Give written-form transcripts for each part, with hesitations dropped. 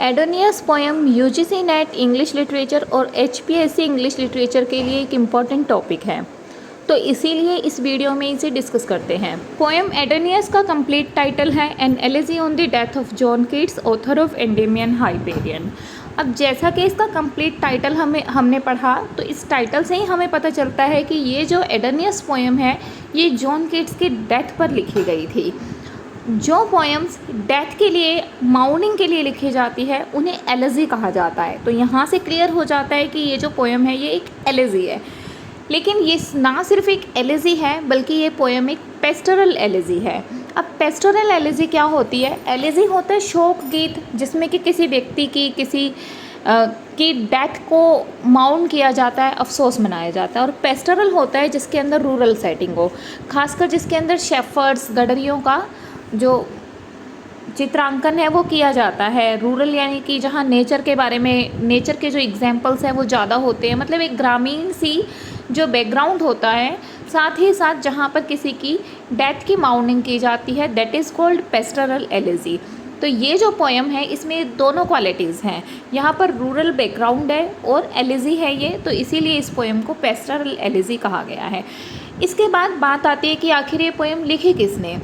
एडोनियस poem UGC NET English literature और HPSC English literature के लिए एक इम्पॉर्टेंट टॉपिक है, तो इसीलिए इस वीडियो में इसे डिस्कस करते हैं। पोएम एडोनियस का कंप्लीट टाइटल है an elegy on the death of John Keats, author of Endymion Hyperion. अब जैसा कि इसका कंप्लीट टाइटल हमने पढ़ा, तो इस टाइटल से ही हमें पता चलता है कि ये जो एडोनियस पोएम है ये जॉन कीट्स की डेथ पर लिखी गई थी। जो पोएम्स डेथ के लिए, माउर्निंग के लिए लिखी जाती है, उन्हें एलेजी कहा जाता है। तो यहाँ से क्लियर हो जाता है कि ये जो पोएम है ये एक एलेजी है। लेकिन ये ना सिर्फ एक एलेजी है, बल्कि ये पोएम एक पेस्टोरल एलेजी है। अब पेस्टोरल एलेजी क्या होती है? एलेजी होता है शोक गीत, जिसमें कि किसी व्यक्ति की डेथ को माउन किया जाता है, अफसोस मनाया जाता है। और पेस्टोरल होता है जिसके अंदर रूरल सेटिंग हो, खासकर जिसके अंदर शेफर्ड्स, गडरियों का जो चित्रांकन है वो किया जाता है। रूरल यानी कि जहाँ नेचर के बारे में, नेचर के जो एग्जाम्पल्स हैं वो ज़्यादा होते हैं, मतलब एक ग्रामीण सी जो बैकग्राउंड होता है, साथ ही साथ जहाँ पर किसी की डेथ की माउनिंग की जाती है, that is called pastoral elegy. तो ये जो पोएम है इसमें दोनों क्वालिटीज़ हैं, यहाँ पर रूरल बैकग्राउंड है और एलेजी है ये, तो इसीलिए इस पोएम को पेस्टोरल एलेजी कहा गया है। इसके बाद बात आती है कि आखिर ये पोएम लिखी किसने।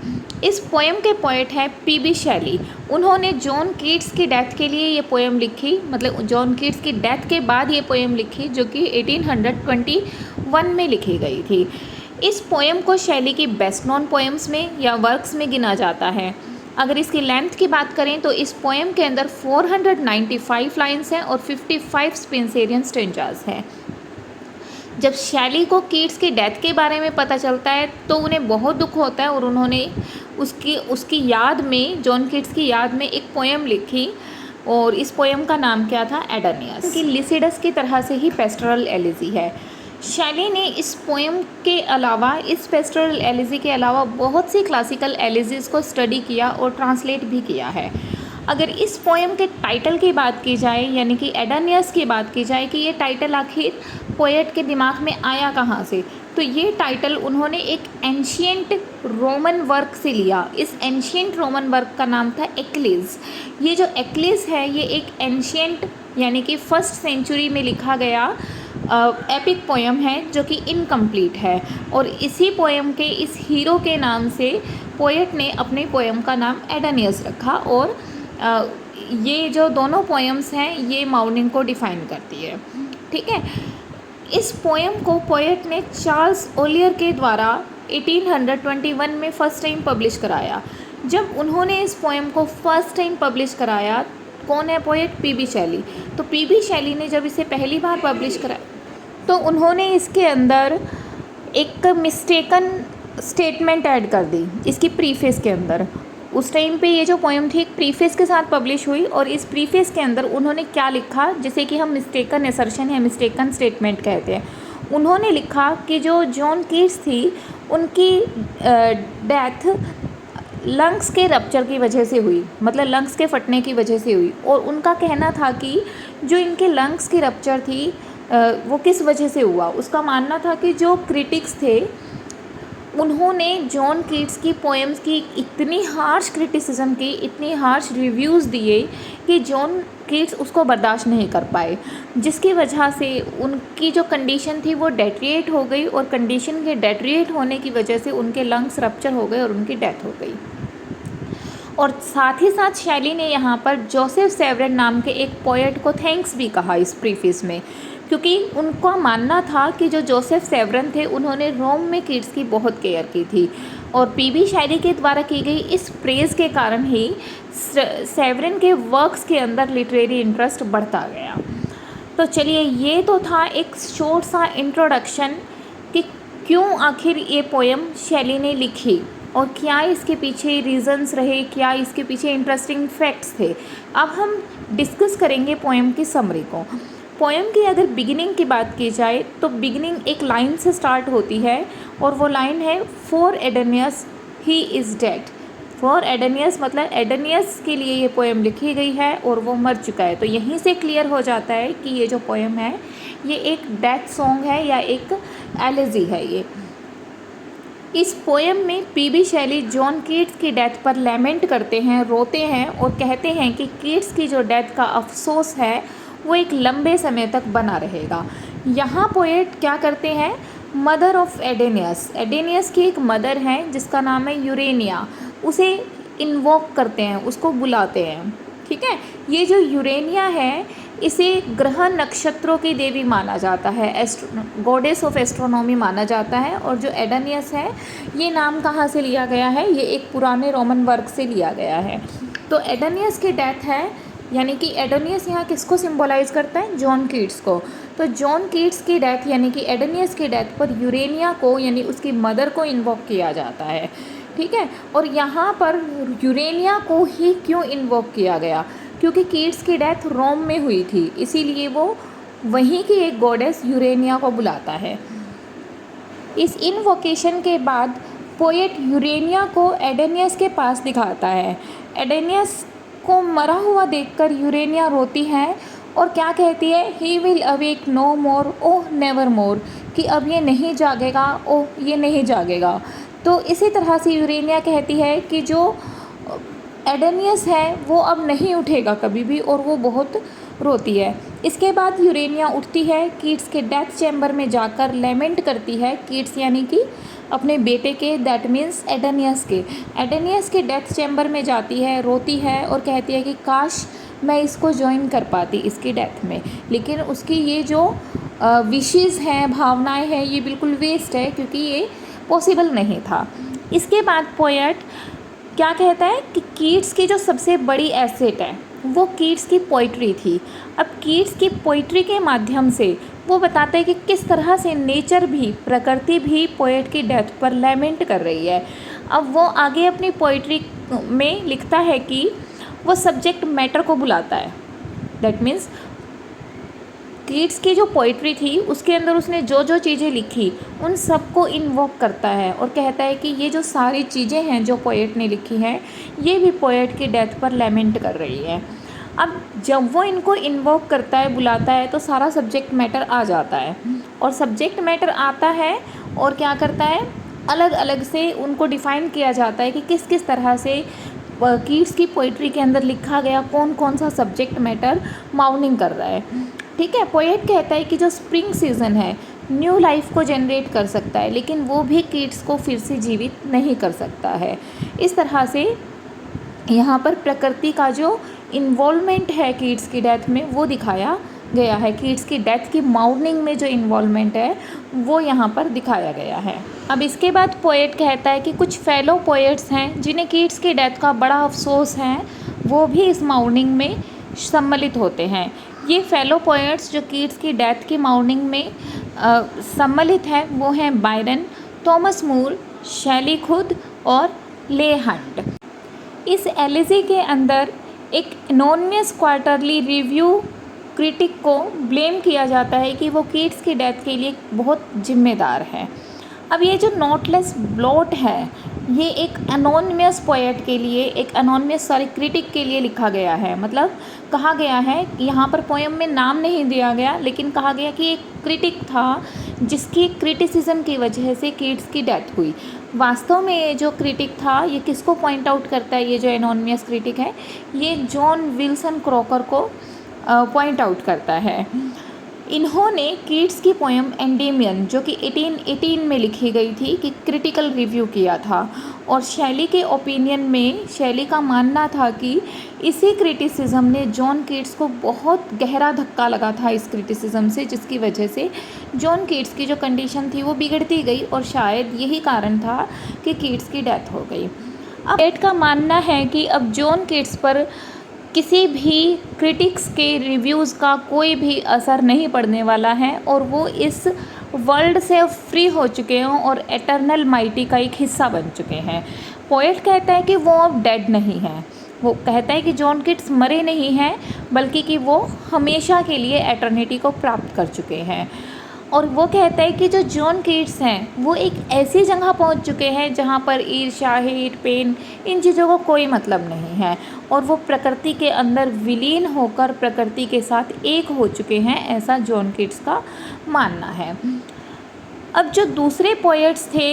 इस पोएम के पोएट हैं पीबी शैली। उन्होंने जॉन कीट्स की डेथ के लिए ये पोएम लिखी, मतलब जॉन कीट्स की डेथ के बाद ये पोएम लिखी, जो कि 1821 में लिखी गई थी। इस पोएम को शैली की बेस्ट नोन पोएम्स में या वर्क्स में गिना जाता है। अगर इसकी लेंथ की बात करें तो इस पोएम के अंदर 495 लाइन्स हैं और 55 स्पेंसेरियन स्टेंजास हैं। जब शैली को कीट्स की डेथ के बारे में पता चलता है तो उन्हें बहुत दुख होता है और उन्होंने उसकी याद में, जॉन कीट्स की याद में एक पोएम लिखी, और इस पोएम का नाम क्या था? एडोनियस। कि लिसिडस की तरह से ही पेस्टोरल एलेजी है। शैली ने इस पोएम के अलावा, इस पेस्टोरल एलेजी के अलावा बहुत सी क्लासिकल एलेजीज़ को स्टडी किया और ट्रांसलेट भी किया है। अगर इस पोएम के टाइटल की बात की जाए, यानी कि एडोनियस की बात की जाए कि ये टाइटल आखिर पोएट के दिमाग में आया कहाँ से, तो ये टाइटल उन्होंने एक एंशिएंट रोमन वर्क से लिया। इस एंशिएंट रोमन वर्क का नाम था एक्लिस। ये जो एक्लिस है ये एक एंशिएंट यानी कि 1st सेंचुरी में लिखा गया एपिक पोएम है, जो कि इनकम्प्लीट है, और इसी पोएम के इस हीरो के नाम से पोएट ने अपने पोएम का नाम एडोनियस रखा। और ये जो दोनों पोएम्स हैं ये माउर्निंग को डिफ़ाइन करती है, ठीक है। इस पोएम को पोएट ने चार्ल्स ओलियर के द्वारा 1821 में फ़र्स्ट टाइम पब्लिश कराया। जब उन्होंने इस पोएम को फ़र्स्ट टाइम पब्लिश कराया, कौन है पोएट? PB Shelley. तो पीबी शैली ने जब इसे पहली बार पब्लिश कराया तो उन्होंने इसके अंदर एक मिस्टेकन स्टेटमेंट ऐड कर दी इसकी प्रीफेस के अंदर। उस टाइम पे ये जो पोएम थी एक प्रीफेस के साथ पब्लिश हुई, और इस प्रीफेस के अंदर उन्होंने क्या लिखा, जिसे कि हम मिस्टेकन असर्शन या मिस्टेकन स्टेटमेंट कहते हैं। उन्होंने लिखा कि जो जॉन कीट्स थी उनकी डेथ लंग्स के रप्चर की वजह से हुई, मतलब लंग्स के फटने की वजह से हुई। और उनका कहना था कि जो इनके लंग्स की रप्चर थी वो किस वजह से हुआ। उसका मानना था कि जो क्रिटिक्स थे उन्होंने जॉन कीट्स की पोएम्स की इतनी हार्श क्रिटिसिज्म की, इतनी हार्श रिव्यूज़ दिए कि जॉन कीट्स उसको बर्दाश्त नहीं कर पाए, जिसकी वजह से उनकी जो कंडीशन थी वो डेट्रिएट हो गई, और कंडीशन के डेट्रिएट होने की वजह से उनके लंग्स रप्चर हो गए और उनकी डेथ हो गई। और साथ ही साथ शैली ने यहाँ पर जोसेफ सेवरन नाम के एक पोएट को थैंक्स भी कहा इस प्रीफेस में, क्योंकि उनका मानना था कि जो जोसेफ सेवरन थे उन्होंने रोम में कीट्स की बहुत केयर की थी, और पीबी शैली के द्वारा की गई इस प्रेज़ के कारण ही सेवरन के वर्क्स के अंदर लिटरेरी इंटरेस्ट बढ़ता गया। तो चलिए, ये तो था एक शॉर्ट सा इंट्रोडक्शन कि क्यों आखिर ये पोएम शैली ने लिखी और क्या इसके पीछे रीज़न्स रहे, क्या इसके पीछे इंटरेस्टिंग फैक्ट्स थे। अब हम डिस्कस करेंगे पोएम की समरी को। पोएम की अगर बिगिनिंग की बात की जाए तो बिगिनिंग एक लाइन से स्टार्ट होती है, और वो लाइन है for Adonais he is dead. For Adonais मतलब एडोनियस के लिए ये पोएम लिखी गई है और वो मर चुका है। तो यहीं से क्लियर हो जाता है कि ये जो पोएम है ये एक डेथ सॉन्ग है या एक एलेजी है। ये इस पोएम में पीबी शैली जॉन कीट्स की डेथ पर लैमेंट करते हैं, रोते हैं और कहते हैं कि कीट्स की जो डेथ का अफसोस है वो एक लंबे समय तक बना रहेगा। यहाँ पोएट क्या करते हैं, मदर ऑफ एडेनियस, एडेनियस की एक मदर है जिसका नाम है यूरेनिया, उसे इन्वोक करते हैं, उसको बुलाते हैं। ठीक है, ये जो यूरेनिया है इसे ग्रह नक्षत्रों की देवी माना जाता है, गॉडेस ऑफ एस्ट्रोनॉमी माना जाता है। और जो एडेनियस है ये नाम कहाँ से लिया गया है, ये एक पुराने रोमन वर्क से लिया गया है। तो एडेनियस की डेथ है, यानी कि एडेनियस यहाँ किसको सिंबलाइज करता है, जॉन कीट्स को। तो जॉन कीट्स की डेथ यानी कि एडेनियस की डेथ पर यूरेनिया को यानी उसकी मदर को इन्वोक किया जाता है। ठीक है, और यहाँ पर यूरेनिया को ही क्यों इन्वोक किया गया, क्योंकि कीट्स की डेथ रोम में हुई थी, इसीलिए वो वहीं की एक गॉडेस यूरेनिया को बुलाता है। इस इन्वोकेशन के बाद पोएट यूरेनिया को एडेनियस के पास दिखाता है। एडेनियस को मरा हुआ देखकर यूरेनिया रोती है और क्या कहती है, he will awake no more, oh never more, कि अब ये नहीं जागेगा, ओह ये नहीं जागेगा। तो इसी तरह से यूरेनिया कहती है कि जो एडेनियस है वो अब नहीं उठेगा कभी भी, और वो बहुत रोती है। इसके बाद यूरेनिया उठती है, कीट्स के डेथ चैम्बर में जाकर लेमेंट करती है, कीट्स यानी कि अपने बेटे के, दैट मीन्स एडेनियस के डेथ चैम्बर में जाती है, रोती है और कहती है कि काश मैं इसको ज्वाइन कर पाती इसकी डेथ में, लेकिन उसकी ये जो विशेज़ हैं, भावनाएं हैं, ये बिल्कुल वेस्ट है क्योंकि ये पॉसिबल नहीं था। इसके बाद पोएट क्या कहता है कि कीट्स की जो सबसे बड़ी एसेट है वो कीट्स की पोइट्री थी। अब कीट्स की पोइट्री के माध्यम से वो बताता है कि किस तरह से नेचर भी, प्रकृति भी पोएट की डेथ पर लैमेंट कर रही है। अब वो आगे अपनी पोइट्री में लिखता है कि वो सब्जेक्ट मैटर को बुलाता है, दैट मीन्स कीट्स की जो पोइट्री थी उसके अंदर उसने जो जो चीज़ें लिखी उन सबको इन्वोक करता है और कहता है कि ये जो सारी चीज़ें हैं जो पोएट ने लिखी हैं ये भी पोएट की डेथ पर लैमेंट कर रही है। अब जब वो इनको इन्वोक करता है, बुलाता है, तो सारा सब्जेक्ट मैटर आ जाता है और सब्जेक्ट मैटर आता है और क्या करता है, अलग अलग से उनको डिफ़ाइन किया जाता है कि किस किस तरह से कीट्स की पोइट्री के अंदर लिखा गया कौन कौन सा सब्जेक्ट मैटर माउनिंग कर रहा है। ठीक है, पोएट कहता है कि जो स्प्रिंग सीज़न है न्यू लाइफ को जनरेट कर सकता है, लेकिन वो भी कीट्स को फिर से जीवित नहीं कर सकता है। इस तरह से यहाँ पर प्रकृति का जो इन्वॉल्वमेंट है कीट्स की डेथ में वो दिखाया गया है। कीट्स की डेथ की माउर्निंग में जो इन्वॉल्वमेंट है वो यहाँ पर दिखाया गया है। अब इसके बाद पोएट कहता है कि कुछ फेलो पोएट्स हैं जिन्हें कीट्स की डेथ का बड़ा अफसोस है, वो भी इस माउर्निंग में सम्मिलित होते हैं। ये फेलो पोएट्स जो कीट्स की डेथ की माउर्निंग में सम्मिलित हैं वो हैं बायरन, थॉमस मूर, शैली खुद और ले हंट। इस एलिजी के अंदर एक एनोनिमस क्वार्टरली रिव्यू क्रिटिक को ब्लेम किया जाता है कि वो कीट्स की डेथ के लिए बहुत जिम्मेदार है। अब ये जो नोटलेस ब्लॉट है ये एक एनोनिमस पोएट के लिए, एक एनोनिमस क्रिटिक के लिए लिखा गया है। मतलब कहा गया है, यहाँ पर पोएम में नाम नहीं दिया गया, लेकिन कहा गया कि एक क्रिटिक था जिसकी क्रिटिसिज्म की वजह से कीट्स की डेथ हुई। वास्तव में ये जो क्रिटिक था ये किसको पॉइंट आउट करता है, ये जो एनोनिमस क्रिटिक है ये जॉन विल्सन क्रॉकर को पॉइंट आउट करता है। इन्होंने कीट्स की पोएम एंडेमियन जो कि 1818 में लिखी गई थी कि क्रिटिकल रिव्यू किया था और शैली के ओपिनियन में शैली का मानना था कि इसी क्रिटिसिज्म ने जॉन कीट्स को बहुत गहरा धक्का लगा था इस क्रिटिसिज्म से, जिसकी वजह से जॉन कीट्स की जो कंडीशन थी वो बिगड़ती गई और शायद यही कारण था कि कीट्स की डेथ हो गई। अब पोएट का मानना है कि अब जॉन कीट्स पर किसी भी क्रिटिक्स के रिव्यूज़ का कोई भी असर नहीं पड़ने वाला है और वो इस वर्ल्ड से फ्री हो चुके हैं और एटर्नल माइटी का एक हिस्सा बन चुके हैं। पोएट कहता है कि वो अब डेड नहीं है, वो कहता है कि जॉन कीट्स मरे नहीं हैं बल्कि कि वो हमेशा के लिए एटर्निटी को प्राप्त कर चुके हैं। और वो कहता है कि जो जॉन कीट्स हैं वो एक ऐसी जगह पहुंच चुके हैं जहां पर ईर्ष्या, हेट, पेन, इन चीज़ों को कोई मतलब नहीं है और वो प्रकृति के अंदर विलीन होकर प्रकृति के साथ एक हो चुके हैं, ऐसा जॉन कीट्स का मानना है। अब जो दूसरे पोएट्स थे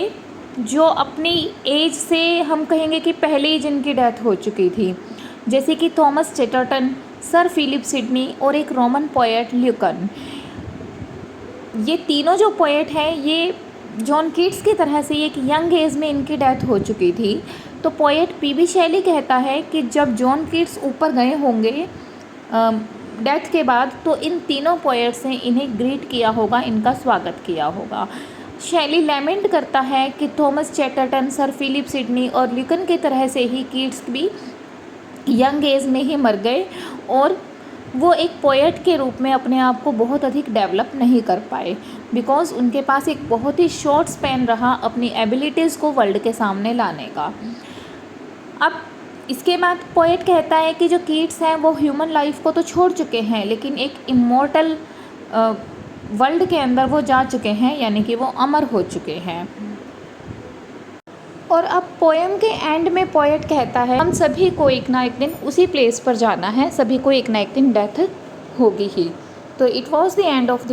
जो अपनी एज से हम कहेंगे कि पहले ही जिनकी डेथ हो चुकी थी, जैसे कि थॉमस चेटरटन, सर फिलिप सिडनी और एक रोमन पोएट ल्यूकन। ये तीनों जो पोएट हैं ये जॉन कीट्स की तरह से एक यंग एज में इनकी डेथ हो चुकी थी। तो पोएट पीबी शैली कहता है कि जब जॉन कीट्स ऊपर गए होंगे डेथ के बाद, तो इन तीनों पोएट्स ने इन्हें ग्रीट किया होगा, इनका स्वागत किया होगा। शैली लैमेंट करता है कि थॉमस चेटरटन, सर फिलिप सिडनी और ल्यूकन की तरह से ही कीट्स भी यंग एज में ही मर गए और वो एक पोएट के रूप में अपने आप को बहुत अधिक डेवलप नहीं कर पाए, बिकॉज़ उनके पास एक बहुत ही शॉर्ट स्पैन रहा अपनी एबिलिटीज़ को वर्ल्ड के सामने लाने का। अब इसके बाद पोएट कहता है कि जो कीट्स हैं वो ह्यूमन लाइफ को तो छोड़ चुके हैं, लेकिन एक इमॉर्टल वर्ल्ड के अंदर वो जा चुके हैं, यानी कि वो अमर हो चुके हैं। और अब पोएम के एंड में पोएट कहता है हम सभी को एक ना एक दिन उसी प्लेस पर जाना है, सभी को एक ना एक दिन डेथ होगी ही। तो it was the end of the